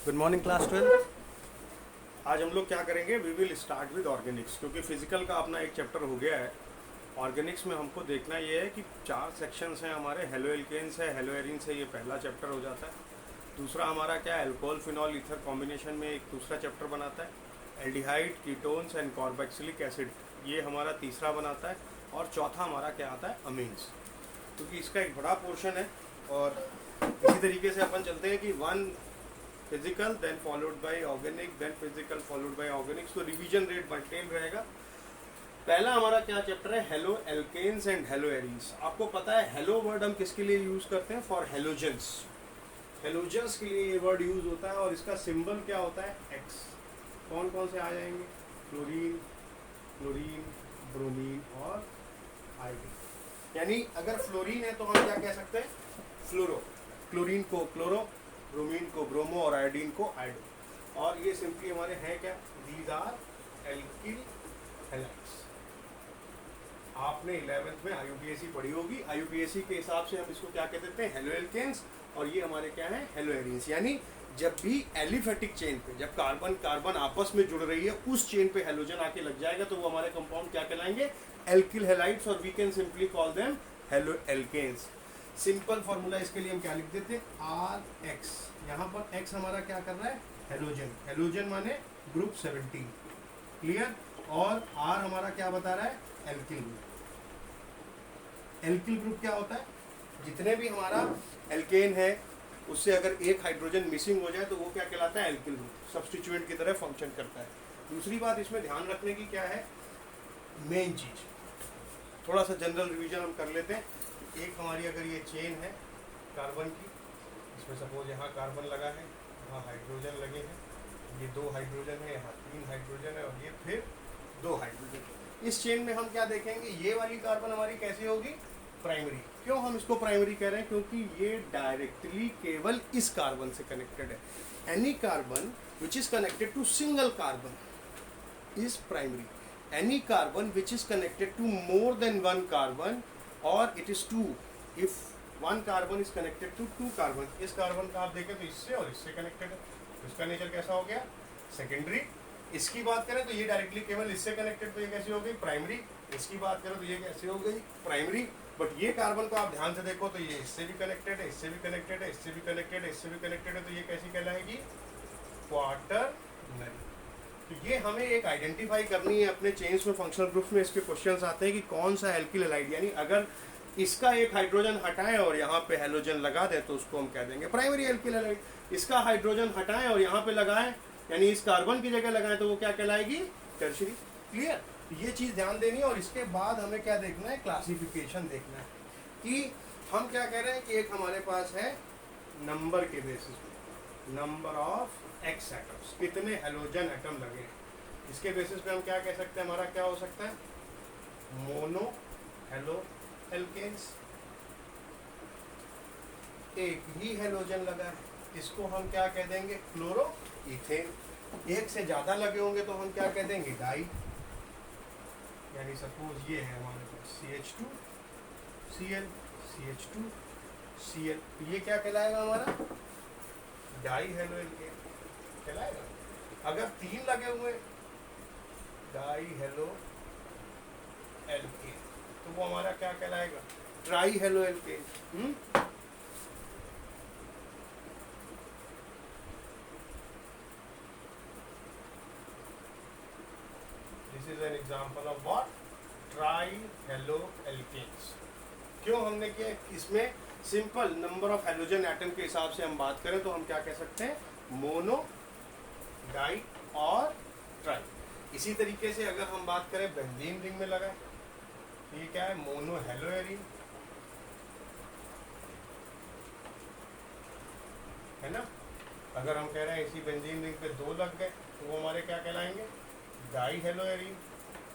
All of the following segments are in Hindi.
Good morning class 12। आज हम लोग क्या करेंगे, we will start with organics, क्योंकि फिजिकल का अपना एक चैप्टर हो गया है। ऑर्गेनिक्स में हमको देखना ये है कि 4 सेक्शंस हैं हमारे। हेलो एल्केन्स है, हेलो एरिन्स है, ये पहला चैप्टर हो जाता है। दूसरा हमारा क्या है, अल्कोहल फिनॉल ईथर कॉम्बिनेशन में एक दूसरा चैप्टर बनाता है। Aldehyde, ketones and carboxylic acid, ये हमारा तीसरा बनाता है। और चौथा हमारा क्या आता है, अमीन्स। क्योंकि इसका एक बड़ा पोर्शन है। और इसी तरीके से अपन चलते हैं कि one physical then followed by organic then physical followed by organics, तो रिवीजन रेट मेंटेन रहेगा। पहला हमारा क्या चैप्टर है, hello alkanes and hello arenes. आपको पता है हेलो वर्ड हम किसके लिए यूज करते हैं, फॉर हेलोजेंस। हेलोजेंस के लिए ये वर्ड यूज होता है और इसका सिंबल क्या होता है, एक्स। कौन कौन से आ जाएंगे, क्लोरीन, क्लोरीन, ब्रोमीन और आयोडीन। यानी अगर फ्लोरीन है तो हम क्या कह सकते हैं, फ्लोरो। क्लोरीन को क्लोरो, ब्रोमीन को ब्रोमो और आयोडीन को आयोडो। और ये सिंपली हमारे हैं क्या, दीज आर एल्किल हैलाइड्स। आपने 11th में आईयूपीएसी पढ़ी होगी। आईयूपीएसी के हिसाब से हम इसको क्या कह देते हैं, हेलो एल्केन्स। और ये हमारे क्या है, हेलो एरीन्स। यानी जब भी एलिफेटिक चेन पे, जब कार्बन कार्बन आपस में जुड़ रही है, उस चेन पे हेलोजन आके लग जाएगा तो वो हमारे कंपाउंड क्या कहलाएंगे, एल्किल हैलाइड्स। और we can simply call them hello alkanes. Simple formula इसके लिए हम क्या लिख देते हैं, आर एक्स। यहाँ पर एक्स हमारा क्या कर रहा है, हेलोजन। हेलोजन माने ग्रुप 17, क्लियर। और आर हमारा क्या बता रहा है, एल्किल ग्रुप। एल्किल ग्रुप क्या होता है, जितने भी हमारा एल्केन है उससे अगर एक हाइड्रोजन मिसिंग हो जाए तो वो क्या कहलाता है, एल्किल ग्रुप। सब्स्टिट्यूएंट की तरह फंक्शन करता है। दूसरी बात इसमें ध्यान रखने की क्या है, मेन चीज, थोड़ा सा जनरल रिवीजन हम कर लेते हैं। एक हमारी अगर ये चेन है कार्बन की, इसमें सपोज यहाँ कार्बन लगा है, यहाँ हाइड्रोजन लगे हैं, ये 2 हाइड्रोजन है, यहाँ 3 हाइड्रोजन है और ये फिर 2 हाइड्रोजन। इस चेन में हम क्या देखेंगे, ये वाली कार्बन हमारी कैसी होगी, प्राइमरी। क्यों हम इसको प्राइमरी कह रहे हैं, क्योंकि ये डायरेक्टली केवल इस कार्बन से कनेक्टेड है। Any carbon which is connected to single carbon is primary. any carbon which is connected to more than one carbon or it is two, if one carbon is connected to 2 carbon, इस कार्बन का आप देखें तो इससे और इससे कनेक्टेड है, तो इसका नेचर कैसा हो गया, सेकेंडरी। इसकी बात करें तो ये डायरेक्टली केवल इससे कनेक्टेड, तो ये कैसी हो गई, प्राइमरी। इसकी बात करें तो ये कैसी हो गई, प्राइमरी। बट ये कार्बन को आप ध्यान से देखो तो ये इससे भी कनेक्टेड है, इससे भी कनेक्टेड है, इससे भी कनेक्टेड है, इससे भी कनेक्टेड है, तो ये कैसी कहलाएगी, क्वाटरनरी। तो ये हमें एक आइडेंटिफाई करनी है अपने चेन्स में, फंक्शनल ग्रुप्स में। इसके क्वेश्चंस आते हैं कि कौन सा एल्किल हैलाइड, यानी अगर इसका एक हाइड्रोजन हटाएं और यहाँ पे हेलोजन लगा दें तो उसको हम कह देंगे प्राइमरी एल्किल हैलाइड। इसका हाइड्रोजन हटाएं और यहाँ पे लगाएं, यानी इस कार्बन की जगह लगाएं, तो वो क्या कहलाएगी, टर्शियरी। क्लियर, ये चीज ध्यान देनी है। और इसके बाद हमें क्या देखना है, क्लासिफिकेशन देखना है कि हम क्या कह रहे हैं कि एक हमारे पास है नंबर के बेसिस पे, नंबर ऑफ एक्स एटम्स, कितने हेलोजन एटम लगे हैं, इसके बेसिस पे हम क्या कह सकते हैं, हमारा क्या हो सकता है, मोनो हेलो एल्केन्स। एक ही हेलोजन लगा है, इसको हम क्या कह देंगे, क्लोरो इथेन। एक से ज्यादा लगे होंगे तो हम क्या कह देंगे, डाई। यानी सपोज ये है हमारे पास CH2 Cl, CH2 Cl, ये क्या कहलाएगा हमारा, डाई हेलो एल्केन कहलाएगा। अगर 3 लगे हुए डाई हेलो एल्केन तो वो हमारा क्या कहलाएगा, tri hello alkane. This is an example of what, tri hello alkanes. क्यों हमने किया, इसमें simple number of halogen atom के हिसाब से हम बात करें तो हम क्या कह सकते हैं, मोनो, डाई और ट्राई। इसी तरीके से अगर हम बात करें बेंजीन रिंग में लगा है, ये क्या है, मोनो हेलो एरीन, है ना। अगर हम कह रहे हैं इसी बेंजीन रिंग पे 2 लग गए तो वो हमारे क्या कहलाएंगे, डाई हेलो एरीन।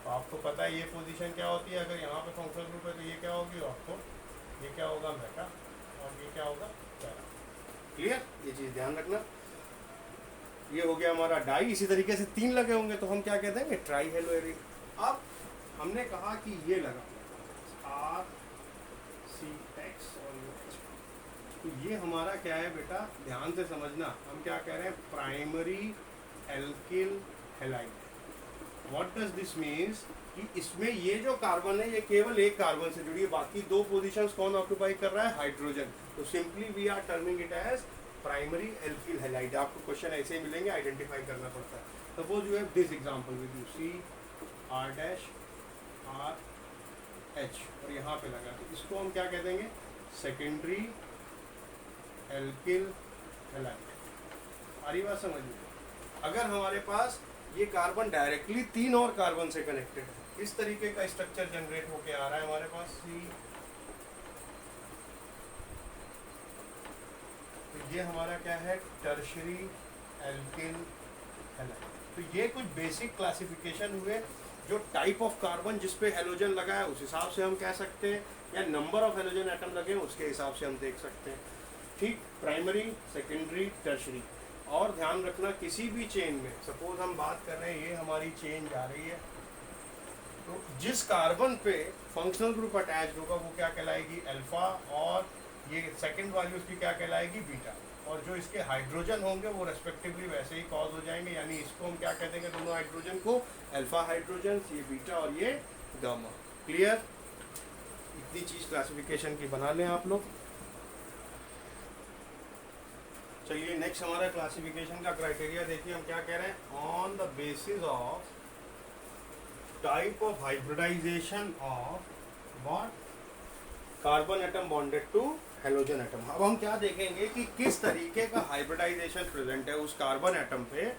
तो आपको पता है ये पोजीशन क्या होती है, अगर यहाँ पे फंक्शनल ग्रुप है तो ये क्या होगी, आपको ये क्या होगा, मेटा, और ये क्या होगा, पैरा। क्लियर, ये चीज ध्यान रखना। ये हो गया हमारा डाई। इसी तरीके से 3 लगे होंगे तो हम क्या कहते हैं, ट्राई हेलो एरीन। अब हमने कहा कि ये लगा RCX और तो ये हमारा क्या है बेटा, ध्यान से समझना, हम क्या कह रहे हैं, primary alkyl halide. What does this means कि इसमें ये जो कार्बन है ये केवल एक कार्बन से जुड़ी है, बाकी दो पोजीशंस कौन ऑक्यूपाई कर रहा है, हाइड्रोजन। तो simply we are terming it as primary alkyl halide. आपको क्वेश्चन ऐसे ही मिलेंगे, आइडेंटिफाई करना पड़ता है। Suppose you have this example with you, C R H और यहाँ पे लगा, तो इसको हम क्या कह देंगे, सेकेंडरी एल्किल हैलाइड। आ रही बात समझ में? अगर हमारे पास ये कार्बन डायरेक्टली 3 और कार्बन से कनेक्टेड है, इस तरीके का स्ट्रक्चर जनरेट होके आ रहा है हमारे पास C, तो ये हमारा क्या है, टर्शरी एल्किल हैलाइड। तो ये कुछ बेसिक क्लासिफिकेशन हुए, जो टाइप ऑफ कार्बन जिस पे हेलोजन लगा है उस हिसाब से हम कह सकते हैं, या नंबर ऑफ हेलोजन एटम लगे हैं उसके हिसाब से हम देख सकते हैं। ठीक, प्राइमरी, सेकेंडरी, टर्शरी। और ध्यान रखना किसी भी चेन में, सपोज हम बात कर रहे हैं ये हमारी चेन जा रही है, तो जिस कार्बन पे फंक्शनल ग्रुप अटैच होगा वो क्या कहलाएगी, अल्फा, और ये सेकंड वाली उसकी क्या कहलाएगी, बीटा। और जो इसके हाइड्रोजन होंगे वो रेस्पेक्टिवली वैसे ही कॉज हो जाएंगे, यानी इसको हम क्या कह देंगे, दोनों हाइड्रोजन को अल्फा हाइड्रोजन, ये बीटा और ये गामा। क्लियर? इतनी चीज क्लासिफिकेशन की बना लें आप लोग। चलिए नेक्स्ट हमारा क्लासिफिकेशन का क्राइटेरिया देखिए, हम क्या कह रहे हैं, on the basis of type of hybridization of what, carbon atom bonded to halogen atom. अब हम क्या देखेंगे कि किस तरीके का हाइब्रिडाइजेशन प्रेजेंट है उस कार्बन एटम पे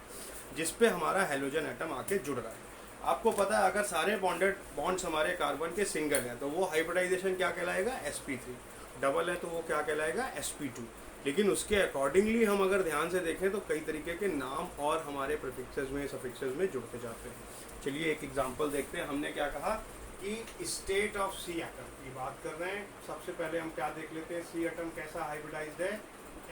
जिस पे हमारा हेलोजन एटम आके जुड़ रहा है। आपको पता है अगर सारे बॉन्ड्स हमारे कार्बन के सिंगल हैं तो वो हाइब्रिडाइजेशन क्या कहलाएगा, sp3। डबल है तो वो क्या कहलाएगा, sp2। लेकिन उसके अकॉर्डिंगली हम अगर ध्यान से देखें तो कई तरीके के नाम और हमारे प्रीफिक्सेस में, सफिक्सेस में जुड़ते जाते हैं। चलिए एक एग्जांपल देखते हैं। हमने क्या कहा कि स्टेट ऑफ C एटम की बात कर रहे हैं। सबसे पहले हम क्या देख लेते हैं, C एटम कैसा हाइब्रिडाइज्ड है,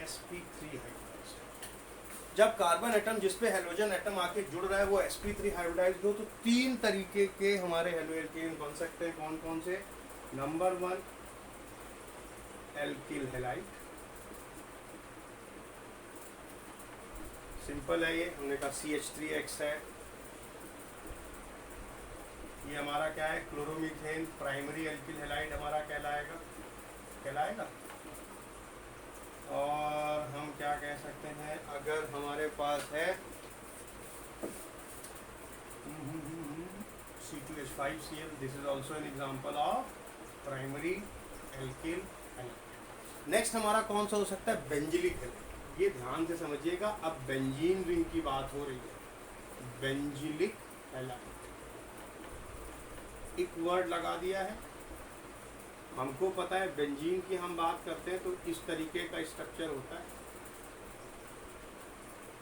sp3 हाइब्रिडाइज्ड। जब कार्बन एटम जिस पे हेलोजन एटम आके जुड़ रहा है वो sp3 हाइब्रिडाइज्ड हो तो 3 तरीके के हमारे हेलोएल्केन बन सकते हैं। कौन कौन से? नंबर 1 एल्किल हैलाइड, सिंपल है ये, हमने कहा CH3X है। ये हमारा क्या है, क्लोरोमीथेन, प्राइमरी एल्किल हैलाइड हमारा कहलाएगा। और हम क्या कह सकते हैं, अगर हमारे पास है C2H5Cl, this is also an example of primary alkyl halide. Next हमारा कौन सा हो सकता है, बेंजिलिक हैलाइड। ये ध्यान से समझिएगा, अब बेंजीन रिंग की बात हो रही है। बेंजिलिक हैलाइड, एक वर्ड लगा दिया है। हमको पता है बेंजीन की हम बात करते हैं तो इस तरीके का स्ट्रक्चर होता है।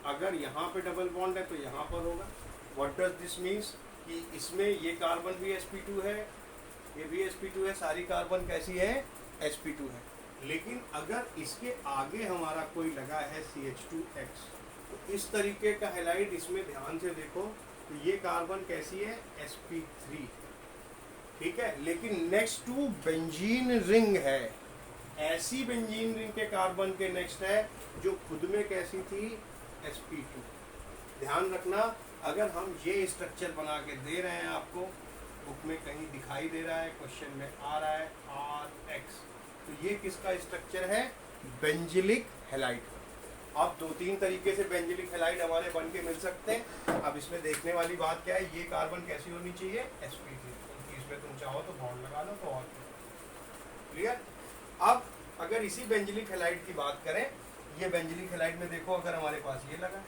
अगर यहाँ पे डबल बॉन्ड है तो यहाँ पर होगा। व्हाट डज दिस मीन्स कि इसमें ये कार्बन भी sp2 है, ये भी sp2 है, सारी कार्बन कैसी है, sp2 है। लेकिन अगर इसके आगे हमारा कोई लगा है CH2X तो इस तरीके का हैलाइड, इसमें ध्यान से देखो तो ये कार्बन कैसी है, sp3, ठीक है। लेकिन नेक्स्ट टू बेंजीन रिंग है, ऐसी बेंजीन रिंग के कार्बन के नेक्स्ट है जो खुद में कैसी थी, sp2। ध्यान रखना, अगर हम ये स्ट्रक्चर बना के दे रहे हैं आपको, बुक में कहीं दिखाई दे रहा है, क्वेश्चन में आ रहा है RX, तो ये किसका स्ट्रक्चर है, बेंजिलिक हैलाइड। अब 2-3 तरीके से बेंजिलिक हैलाइड हमारे बन के मिल सकते हैं। अब इसमें देखने वाली बात क्या है, ये कार्बन कैसी होनी चाहिए, sp3। इसमें तुम चाहो तो बॉन्ड लगा लो तो और क्लियर। अब अगर इसी बेंजिलिक हैलाइड की बात करें, ये बेंजिलिक हैलाइड में देखो अगर हमारे पास ये लगा,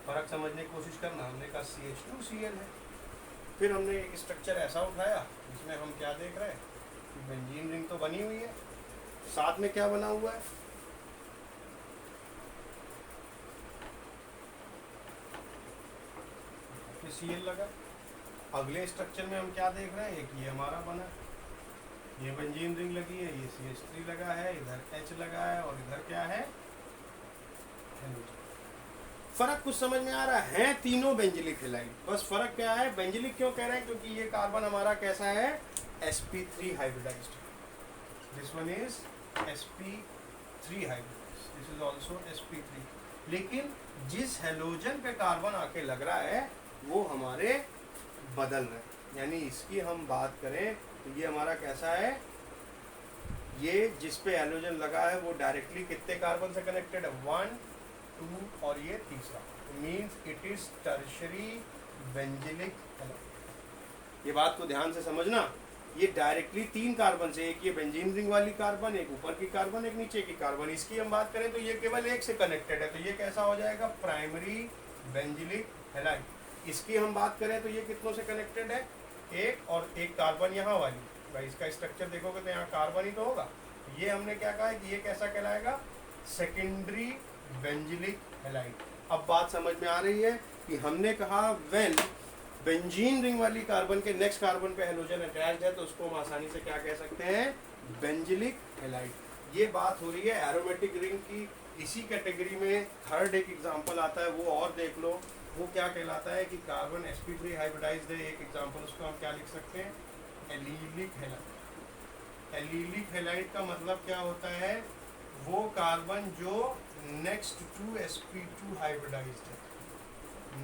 फर्क समझने की कोशिश करना। हमने कहा CH2Cl है, फिर हमने एक स्ट्रक्चर ऐसा उठाया जिसमें हम क्या देख रहे हैं कि बेंजीन रिंग तो बनी हुई है, साथ में क्या बना हुआ है, Cl लगा। अगले स्ट्रक्चर में हम क्या देख रहे हैं, एक ये हमारा बना, ये बेंजीन रिंग लगी है, ये CH3 लगा है, इधर H लगा है और इधर क्या है, फर्क कुछ समझ में आ रहा है, तीनों बेंजिलिक हैलाइड। बस फर्क क्या है, बेंजिलिक क्यों कह रहे हैं, क्योंकि ये कार्बन हमारा कैसा है, sp3 hybridized. This one is sp sp3 hybridize, this is also sp3। लेकिन जिस हेलोजन पे कार्बन आके लग रहा है वो हमारे बदल रहे हैं। यानी इसकी हम बात करें तो ये हमारा कैसा है, ये जिस पे हेलोजन लगा है वो डायरेक्टली कितने कार्बन से कनेक्टेड है, 1 2 और ये तीसरा, means it is tertiary benzylic halide. ये बात को ध्यान से समझना, ये डायरेक्टली 3 कार्बन से, एक ये बेंजीन रिंग वाली कार्बन, एक ऊपर की कार्बन, एक नीचे की कार्बन, इसकी हम बात करें तो ये केवल एक से कनेक्टेड है, तो ये कैसा हो जाएगा, प्राइमरी बेंजिलिक हैलाइड। इसकी हम बात करें तो ये कितनों से कनेक्टेड है, एक और एक कार्बन यहाँ वाली, भाई इसका स्ट्रक्चर देखोगे तो यहाँ कार्बन ही तो होगा। ये हमने क्या कहा है कि ये कैसा कहलाएगा, सेकेंडरी बेंजिलिक हैलाइड। अब बात समझ में आ रही है कि हमने कहा व्हेन बेंजीन रिंग वाली कार्बन के नेक्स्ट कार्बन पे हेलोजन अटैच्ड है तो उसको हम आसानी से क्या कह सकते हैं, बेंजिलिक हैलाइड। ये बात हो रही है एरोमेटिक रिंग की। इसी कैटेगरी में थर्ड एक एग्जांपल आता है, वो और देख लो, वो क्या कहलाता है कि कार्बन sp3 हाइब्रिडाइज्ड है, एक एग्जांपल उसको हम क्या लिख सकते हैं, एलीलिक हैलाइड। एलीलिक हैलाइड का मतलब क्या होता है, वो कार्बन जो नेक्स्ट टू sp2 हाइब्रिडाइज्ड है,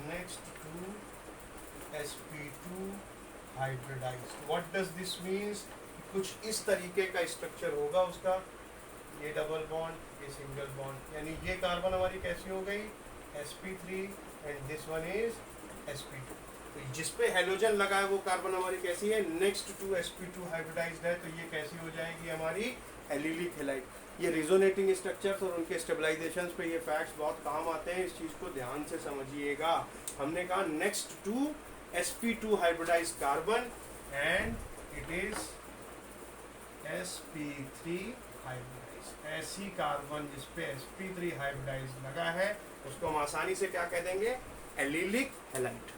next to sp2 hybridized. What does this means, कुछ इस तरीके का स्ट्रक्चर होगा उसका, ये डबल बॉन्ड, ये सिंगल बॉन्ड, यानी ये कार्बन हमारी कैसी हो गई, sp3 and this one is sp2। तो जिस पे हेलोजन लगा है वो कार्बन हमारी कैसी है, नेक्स्ट टू sp2 हाइब्रिडाइज्ड है, तो ये कैसी हो जाएगी हमारी एलीलिक हैलाइड। ये रिजोनेटिंग स्ट्रक्चर्स और उनके स्टेबलाइजेशंस पे ये फैक्ट्स बहुत काम आते हैं, इस चीज़ को ध्यान से समझिएगा। हमने कहा next to sp2 hybridized carbon and it is sp3 hybridized. ऐसी कार्बन जिस पे sp3 हाइब्रिडाइज्ड लगा है उसको हम आसानी से क्या कह देंगे, एलीलिक हैलाइड।